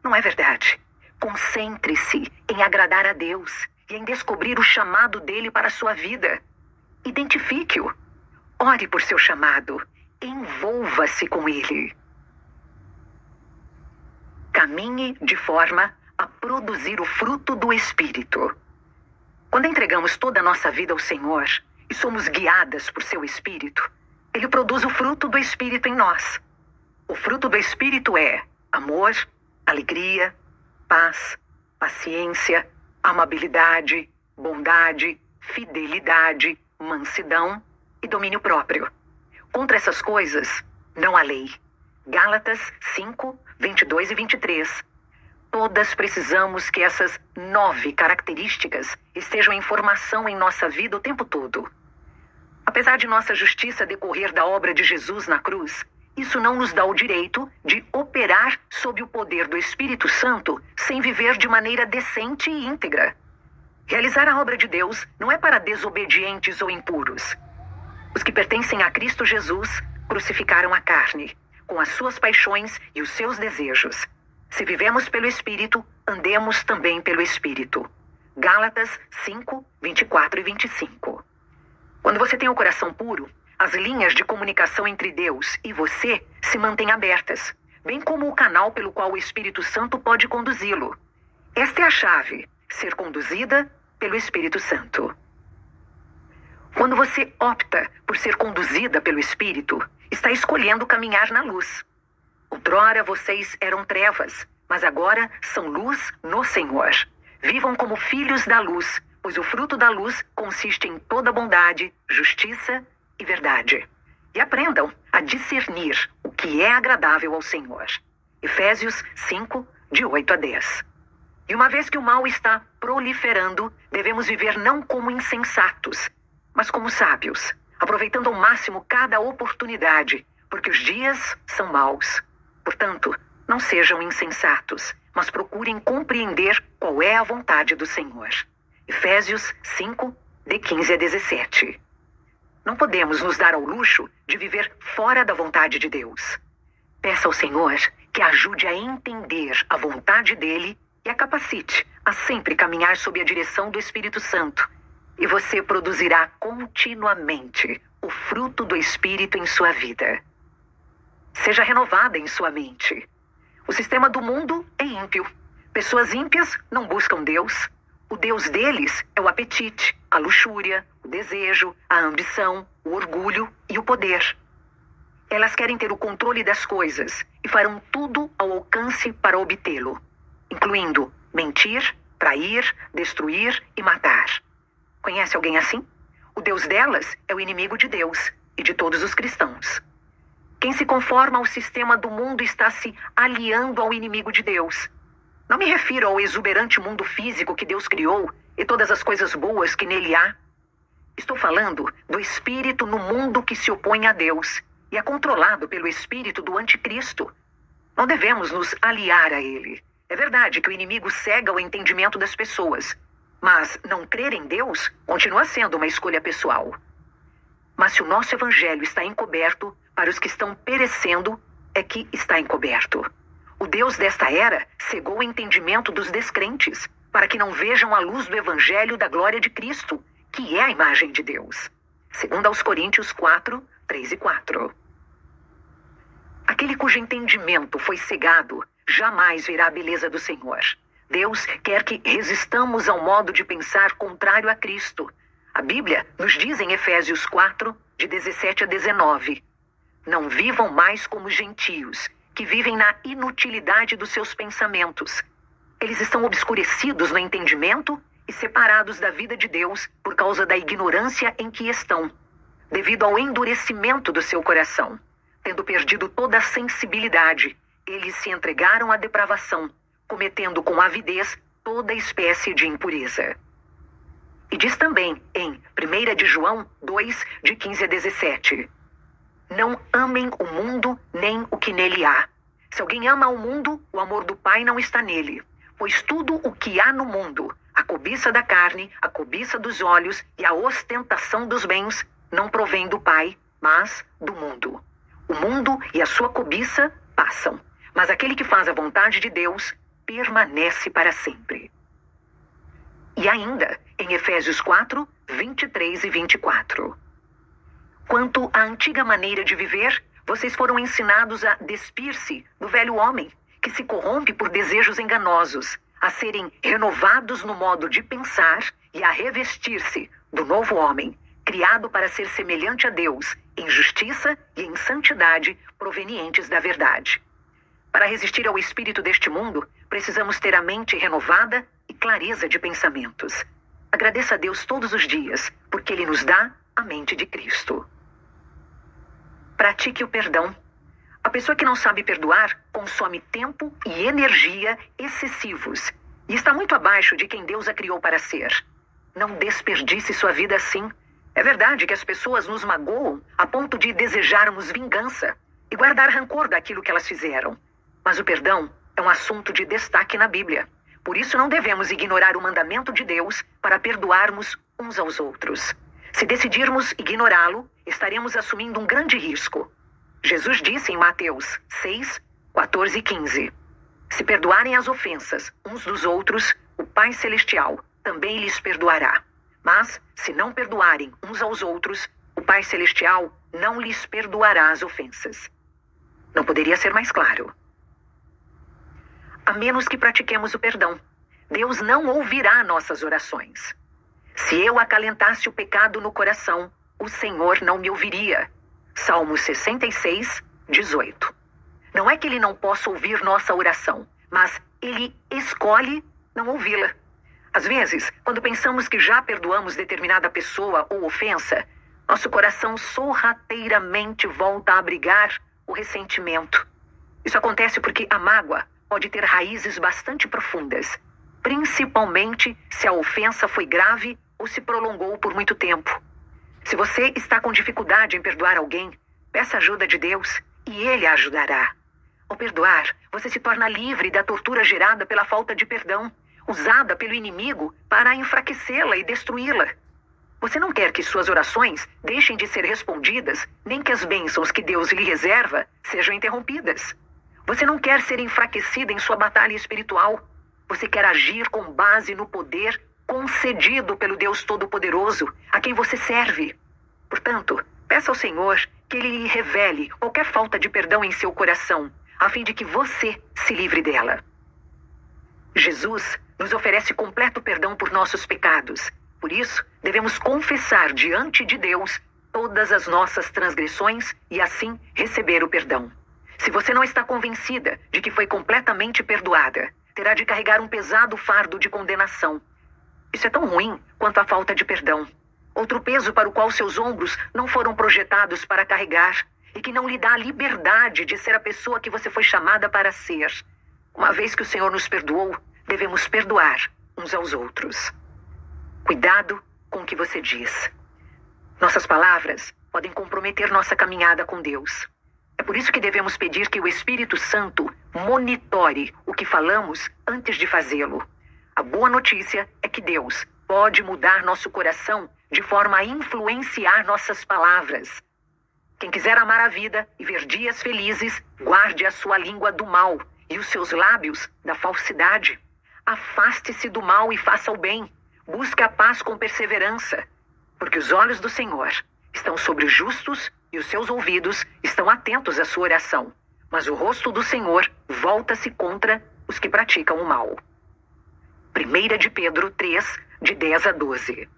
Não é verdade? Concentre-se em agradar a Deus e em descobrir o chamado dele para a sua vida. Identifique-o. Ore por seu chamado. Envolva-se com ele. Caminhe de forma a produzir o fruto do Espírito. Quando entregamos toda a nossa vida ao Senhor e somos guiadas por seu Espírito, ele produz o fruto do Espírito em nós. O fruto do Espírito é amor, alegria, paz, paciência, amabilidade, bondade, fidelidade, mansidão e domínio próprio. Contra essas coisas, não há lei. Gálatas 5, 22 e 23. Todas precisamos que essas 9 características estejam em formação em nossa vida o tempo todo. Apesar de nossa justiça decorrer da obra de Jesus na cruz, isso não nos dá o direito de operar sob o poder do Espírito Santo sem viver de maneira decente e íntegra. Realizar a obra de Deus não é para desobedientes ou impuros. Os que pertencem a Cristo Jesus crucificaram a carne, com as suas paixões e os seus desejos. Se vivemos pelo Espírito, andemos também pelo Espírito. Gálatas 5, 24 e 25. Quando você tem o coração puro, as linhas de comunicação entre Deus e você se mantêm abertas, bem como o canal pelo qual o Espírito Santo pode conduzi-lo. Esta é a chave, ser conduzida pelo Espírito Santo. Quando você opta por ser conduzida pelo Espírito, está escolhendo caminhar na luz. Outrora vocês eram trevas, mas agora são luz no Senhor. Vivam como filhos da luz, pois o fruto da luz consiste em toda bondade, justiça e verdade. E aprendam a discernir o que é agradável ao Senhor. Efésios 5, de 8 a 10. E uma vez que o mal está proliferando, devemos viver não como insensatos, mas como sábios, aproveitando ao máximo cada oportunidade, porque os dias são maus. Portanto, não sejam insensatos, mas procurem compreender qual é a vontade do Senhor. Efésios 5, de 15 a 17. Não podemos nos dar ao luxo de viver fora da vontade de Deus. Peça ao Senhor que ajude a entender a vontade dele e a capacite a sempre caminhar sob a direção do Espírito Santo. E você produzirá continuamente o fruto do Espírito em sua vida. Seja renovada em sua mente. O sistema do mundo é ímpio. Pessoas ímpias não buscam Deus. O Deus deles é o apetite, a luxúria, o desejo, a ambição, o orgulho e o poder. Elas querem ter o controle das coisas e farão tudo ao alcance para obtê-lo, incluindo mentir, trair, destruir e matar. Conhece alguém assim? O Deus delas é o inimigo de Deus e de todos os cristãos. Quem se conforma ao sistema do mundo está se aliando ao inimigo de Deus. Não me refiro ao exuberante mundo físico que Deus criou e todas as coisas boas que nele há. Estou falando do espírito no mundo que se opõe a Deus e é controlado pelo espírito do anticristo. Não devemos nos aliar a ele. É verdade que o inimigo cega o entendimento das pessoas, mas não crer em Deus continua sendo uma escolha pessoal. Mas se o nosso evangelho está encoberto, para os que estão perecendo, é que está encoberto. O Deus desta era cegou o entendimento dos descrentes, para que não vejam a luz do evangelho da glória de Cristo, que é a imagem de Deus. 2 Coríntios 4, 3 e 4. Aquele cujo entendimento foi cegado, jamais verá a beleza do Senhor. Deus quer que resistamos ao modo de pensar contrário a Cristo. A Bíblia nos diz em Efésios 4, de 17 a 19. Não vivam mais como gentios, que vivem na inutilidade dos seus pensamentos. Eles estão obscurecidos no entendimento e separados da vida de Deus por causa da ignorância em que estão, devido ao endurecimento do seu coração. Tendo perdido toda a sensibilidade, eles se entregaram à depravação, cometendo com avidez toda espécie de impureza. E diz também em 1 de João 2, de 15 a 17. Não amem o mundo nem o que nele há. Se alguém ama o mundo, o amor do Pai não está nele. Pois tudo o que há no mundo, a cobiça da carne, a cobiça dos olhos e a ostentação dos bens, não provém do Pai, mas do mundo. O mundo e a sua cobiça passam, mas aquele que faz a vontade de Deus permanece para sempre. E ainda, em Efésios 4, 23 e 24. Quanto à antiga maneira de viver, vocês foram ensinados a despir-se do velho homem, que se corrompe por desejos enganosos, a serem renovados no modo de pensar e a revestir-se do novo homem, criado para ser semelhante a Deus, em justiça e em santidade provenientes da verdade. Para resistir ao espírito deste mundo, precisamos ter a mente renovada e clareza de pensamentos. Agradeça a Deus todos os dias, porque Ele nos dá a mente de Cristo. Pratique o perdão. A pessoa que não sabe perdoar consome tempo e energia excessivos e está muito abaixo de quem Deus a criou para ser. Não desperdice sua vida assim. É verdade que as pessoas nos magoam a ponto de desejarmos vingança e guardar rancor daquilo que elas fizeram. Mas o perdão é um assunto de destaque na Bíblia. Por isso não devemos ignorar o mandamento de Deus para perdoarmos uns aos outros. Se decidirmos ignorá-lo, estaremos assumindo um grande risco. Jesus disse em Mateus 6, 14 e 15: Se perdoarem as ofensas uns dos outros, o Pai Celestial também lhes perdoará. Mas, se não perdoarem uns aos outros, o Pai Celestial não lhes perdoará as ofensas. Não poderia ser mais claro. A menos que pratiquemos o perdão, Deus não ouvirá nossas orações. Se eu acalentasse o pecado no coração, o Senhor não me ouviria. Salmo 66, 18. Não é que Ele não possa ouvir nossa oração, mas Ele escolhe não ouvi-la. Às vezes, quando pensamos que já perdoamos determinada pessoa ou ofensa, nosso coração sorrateiramente volta a abrigar o ressentimento. Isso acontece porque a mágoa pode ter raízes bastante profundas, principalmente se a ofensa foi grave ou se prolongou por muito tempo. Se você está com dificuldade em perdoar alguém, peça ajuda de Deus e Ele a ajudará. Ao perdoar, você se torna livre da tortura gerada pela falta de perdão, usada pelo inimigo para enfraquecê-la e destruí-la. Você não quer que suas orações deixem de ser respondidas, nem que as bênçãos que Deus lhe reserva sejam interrompidas. Você não quer ser enfraquecida em sua batalha espiritual. Você quer agir com base no poder concedido pelo Deus Todo-Poderoso, a quem você serve. Portanto, peça ao Senhor que Ele lhe revele qualquer falta de perdão em seu coração, a fim de que você se livre dela. Jesus nos oferece completo perdão por nossos pecados. Por isso, devemos confessar diante de Deus todas as nossas transgressões e assim receber o perdão. Se você não está convencida de que foi completamente perdoada, terá de carregar um pesado fardo de condenação. Isso é tão ruim quanto a falta de perdão. Outro peso para o qual seus ombros não foram projetados para carregar e que não lhe dá a liberdade de ser a pessoa que você foi chamada para ser. Uma vez que o Senhor nos perdoou, devemos perdoar uns aos outros. Cuidado com o que você diz. Nossas palavras podem comprometer nossa caminhada com Deus. É por isso que devemos pedir que o Espírito Santo monitore o que falamos antes de fazê-lo. A boa notícia é que Deus pode mudar nosso coração de forma a influenciar nossas palavras. Quem quiser amar a vida e ver dias felizes, guarde a sua língua do mal e os seus lábios da falsidade. Afaste-se do mal e faça o bem. Busque a paz com perseverança, porque os olhos do Senhor estão sobre os justos e os seus ouvidos estão atentos à sua oração. Mas o rosto do Senhor volta-se contra os que praticam o mal. 1 de Pedro 3, de 10 a 12.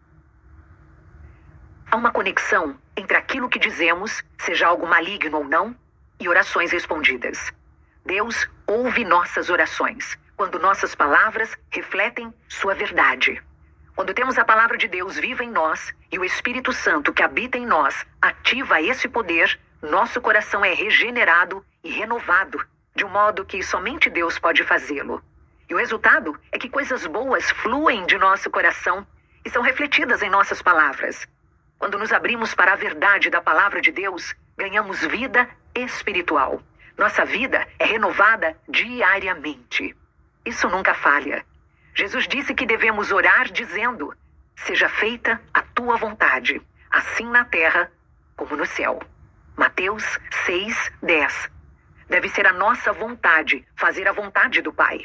Há uma conexão entre aquilo que dizemos, seja algo maligno ou não, e orações respondidas. Deus ouve nossas orações quando nossas palavras refletem sua verdade. Quando temos a palavra de Deus viva em nós e o Espírito Santo que habita em nós ativa esse poder, nosso coração é regenerado e renovado, de um modo que somente Deus pode fazê-lo. E o resultado é que coisas boas fluem de nosso coração e são refletidas em nossas palavras. Quando nos abrimos para a verdade da palavra de Deus, ganhamos vida espiritual. Nossa vida é renovada diariamente. Isso nunca falha. Jesus disse que devemos orar dizendo: seja feita a tua vontade, assim na terra como no céu. Mateus 6, 10. Deve ser a nossa vontade fazer a vontade do Pai.